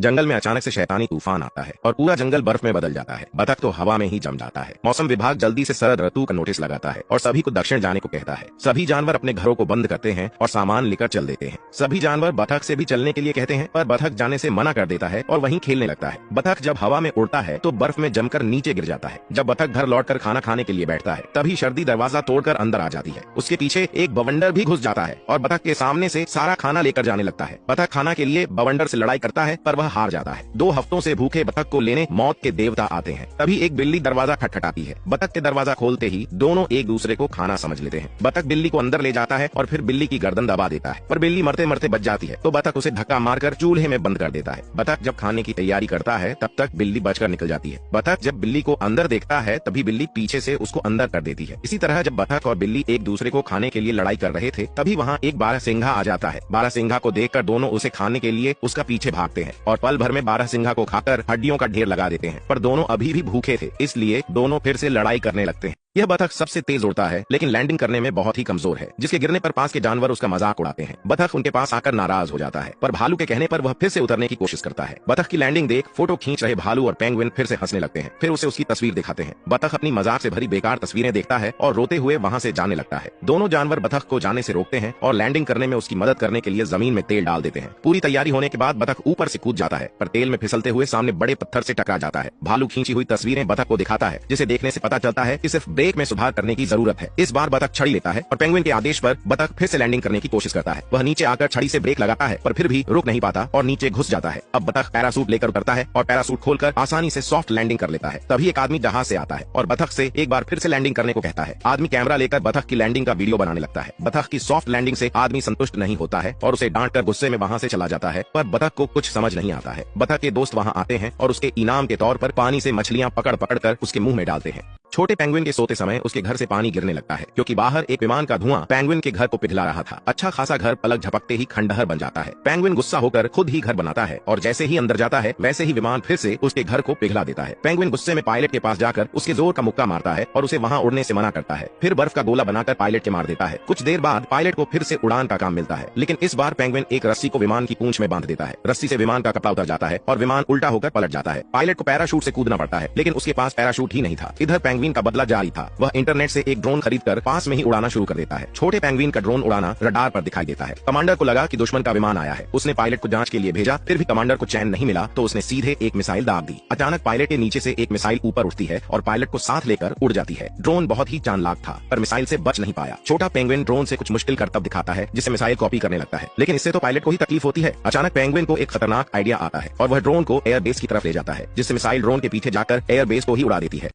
जंगल में अचानक से शैतानी तूफान आता है और पूरा जंगल बर्फ में बदल जाता है। बतख तो हवा में ही जम जाता है। मौसम विभाग जल्दी से शरद ऋतु का नोटिस लगाता है और सभी को दक्षिण जाने को कहता है। सभी जानवर अपने घरों को बंद करते हैं और सामान लेकर चल देते हैं। सभी जानवर बतख से भी चलने के लिए कहते हैं, पर बतख जाने से मना कर देता है और वहीं खेलने लगता है। बतख जब हवा में उड़ता है तो बर्फ में जमकर नीचे गिर जाता है। जब बतख घर लौटकर खाना खाने के लिए बैठता है तभी सर्दी दरवाजा तोड़कर अंदर आ जाती है। उसके पीछे एक बवंडर भी घुस जाता है और बतख के सामने से सारा खाना लेकर जाने लगता है। बतख खाना के लिए बवंडर से लड़ाई करता है पर वह हार जाता है। 2 हफ्तों से भूखे बतख को लेने मौत के देवता आते हैं। तभी एक बिल्ली दरवाजा खटखटाती है। बतख के दरवाजा खोलते ही दोनों एक दूसरे को खाना समझ लेते हैं। बतख बिल्ली को अंदर ले जाता है और फिर बिल्ली की गर्दन दबा देता है, पर बिल्ली मरते मरते बच जाती है तो बतख उसे धक्का मारकर चूल्हे में बंद कर देता है। बतख जब खाने की तैयारी करता है तब तक बिल्ली बचकर निकल जाती है। बतख जब बिल्ली को अंदर देखता है तभी बिल्ली पीछे से उसको अंदर कर देती है। इसी तरह जब बतख और बिल्ली एक दूसरे को खाने के लिए लड़ाई कर रहे थे तभी वहाँ एक बारहसिंघा आ जाता है। बारहसिंघा को देखकर दोनों उसे खाने के लिए उसका पीछे भागते हैं और पल भर में बारहसिंघा को खाकर हड्डियों का ढेर लगा देते हैं। पर दोनों अभी भी भूखे थे, इसलिए दोनों फिर से लड़ाई करने लगते हैं। यह बतख सबसे तेज उड़ता है लेकिन लैंडिंग करने में बहुत ही कमजोर है, जिसके गिरने पर पास के जानवर उसका मजाक उड़ाते हैं। बतख उनके पास आकर नाराज हो जाता है, पर भालू के कहने पर वह फिर से उतरने की कोशिश करता है। बतख की लैंडिंग देख फोटो खींच रहे भालू और पेंगुइन फिर से हंसने लगते हैं। फिर उसे उसकी तस्वीर दिखाते हैं। बतख अपनी मजाक से भरी बेकार तस्वीरें देखता है और रोते हुए वहाँ से जाने लगता है। दोनों जानवर बतख को जाने से रोकते हैं और लैंडिंग करने में उसकी मदद करने के लिए जमीन में तेल डाल देते हैं। पूरी तैयारी होने के बाद बतख ऊपर से कूद जाता है, पर तेल में फिसलते हुए सामने बड़े पत्थर से टकरा जाता है। भालू खींची हुई तस्वीरें बतख को दिखाता है, जिसे देखने से पता चलता है कि सिर्फ ब्रेक में सुधार करने की जरूरत है। इस बार बतख छड़ी लेता है और पेंगुइन के आदेश पर बतख फिर से लैंडिंग करने की कोशिश करता है। वह नीचे आकर छड़ी से ब्रेक लगाता है पर फिर भी रुक नहीं पाता और नीचे घुस जाता है। अब बतख पैरासूट लेकर उतरता है और पैरासूट खोलकर आसानी से सॉफ्ट लैंडिंग कर लेता है। तभी एक आदमी जहाज से आता है और बतख से एक बार फिर से लैंडिंग करने को कहता है। आदमी कैमरा लेकर बतख की लैंडिंग का वीडियो बनाने लगता है। बतख की सॉफ्ट लैंडिंग से आदमी संतुष्ट नहीं होता है और उसे डांटकर गुस्से में वहाँ से चला जाता है, पर बतख को कुछ समझ नहीं आता है। बतख के दोस्त वहाँ आते हैं और उसके इनाम के तौर पर पानी से मछलियाँ पकड़ पकड़ कर उसके मुंह में डालते हैं। छोटे पेंगुइन के सोते समय उसके घर से पानी गिरने लगता है, क्योंकि बाहर एक विमान का धुआं पेंगुइन के घर को पिघला रहा था। अच्छा खासा घर पलक झपकते ही खंडहर बन जाता है। पेंगुइन गुस्सा होकर खुद ही घर बनाता है और जैसे ही अंदर जाता है वैसे ही विमान फिर से उसके घर को पिघला देता है। पेंगुइन गुस्से में पायलट के पास जाकर उसके जोर का मुक्का मारता है और उसे वहाँ उड़ने से मना करता है। फिर बर्फ का गोला बनाकर पायलट के मार देता है। कुछ देर बाद पायलट को फिर से उड़ान का काम मिलता है, लेकिन इस बार पेंगुइन एक रस्सी को विमान की पूंछ में बांध देता है। रस्सी से विमान का कपड़ा उतर जाता है और विमान उल्टा होकर पलट जाता है। पायलट को पैराशूट से कूदना पड़ता है, लेकिन उसके पास पैराशूट ही नहीं था। इधर पेंगुइन का बदला जारी था। वह इंटरनेट से एक ड्रोन खरीदकर पास में ही उड़ाना शुरू कर देता है। छोटे पेंगुइन का ड्रोन उड़ाना रडार पर दिखाई देता है। कमांडर को लगा कि दुश्मन का विमान आया है। उसने पायलट को जांच के लिए भेजा, फिर भी कमांडर को चैन नहीं मिला तो उसने सीधे एक मिसाइल दाग दी। अचानक पायलट के नीचे से एक मिसाइल ऊपर उठती है और पायलट को साथ लेकर उड़ जाती है। ड्रोन बहुत ही चालाक था, पर मिसाइल से बच नहीं पाया। छोटा पेंगुइन ड्रोन से कुछ मुश्किल करतब दिखाता है, जिसे मिसाइल कॉपी करने लगता है, लेकिन इससे तो पायलट को ही तकलीफ होती है। अचानक पेंगुइन को एक खतरनाक आइडिया आता है और वह ड्रोन को एयरबेस की तरफ ले जाता है, जिससे मिसाइल ड्रोन के पीछे जाकर एयरबेस को ही उड़ा देती है।